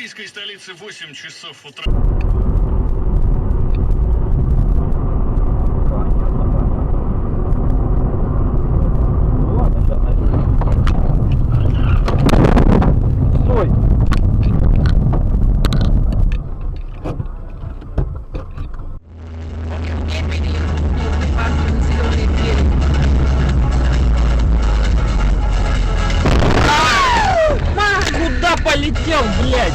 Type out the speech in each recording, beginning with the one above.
российской столице 8 часов утра. Стой! Куда полетел, блядь?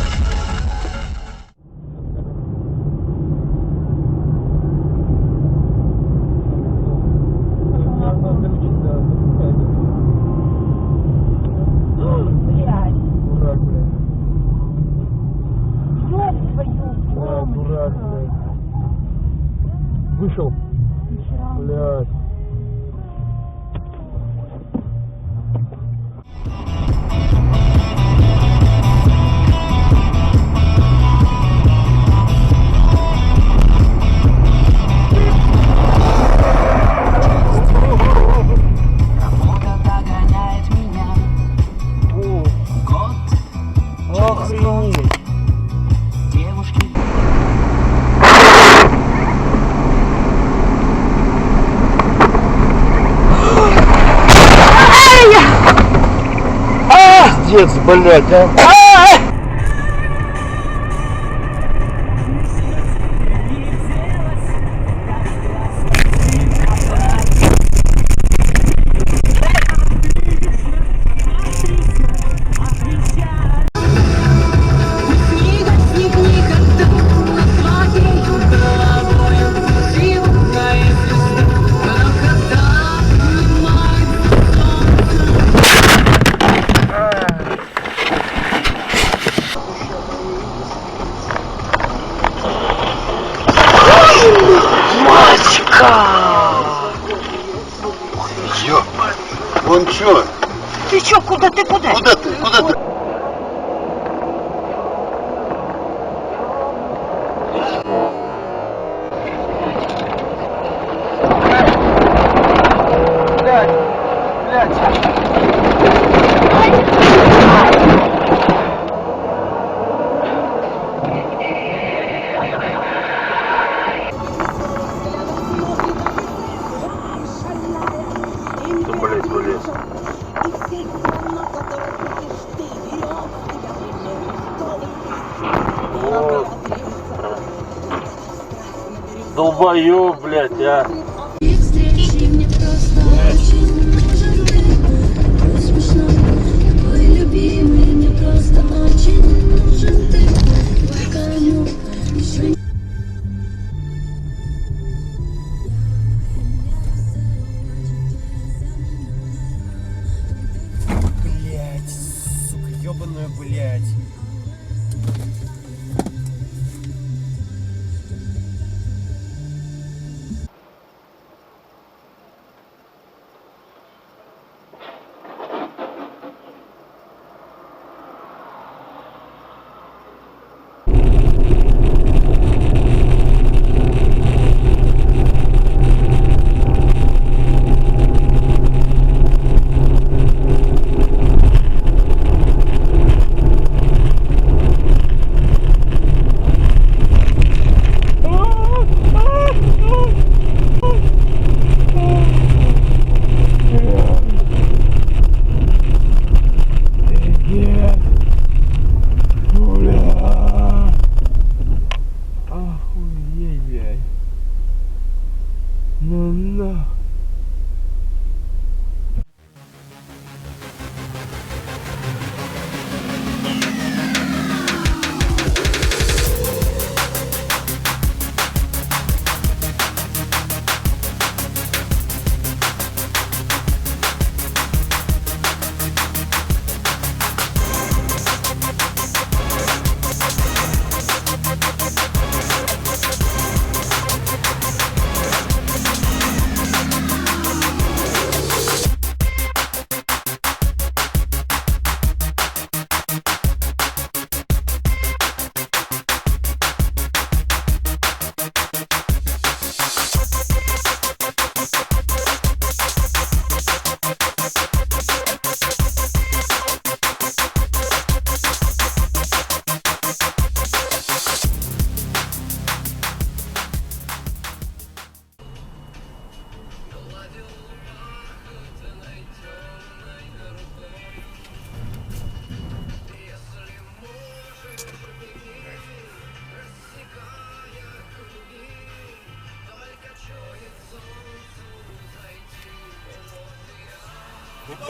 Вышел. Блядь. Работа догоняет меня. Год Охренеть. девушки. Пиздец, блядь, а. Ё, вон чё? Ты чё, куда ты, куда? Куда ты? Куда ты? Кто, блядь, вылез? Вот. Долбоёб, блядь, а. Встречи мне просто очень нужен ты. Смешно, такой любимый, мне просто очень нужен ты. Твой конюк еще. Блядь, сука, ёбаная, блядь.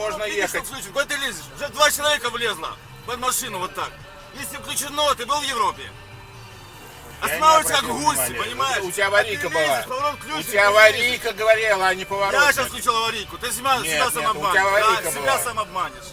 можно ехать. Куда ты лезешь? Уже 2 человека влезло под машину вот так. Если включено, ты был в Европе. Останавливайся как гуси, понимаешь? У тебя аварийка была. У У тебя аварийка говорила, а не поворот. Я сейчас включил аварийку. Ты себя Нет, сам нет, у тебя обманешь. аварийка Да, себя была. сам обманешь.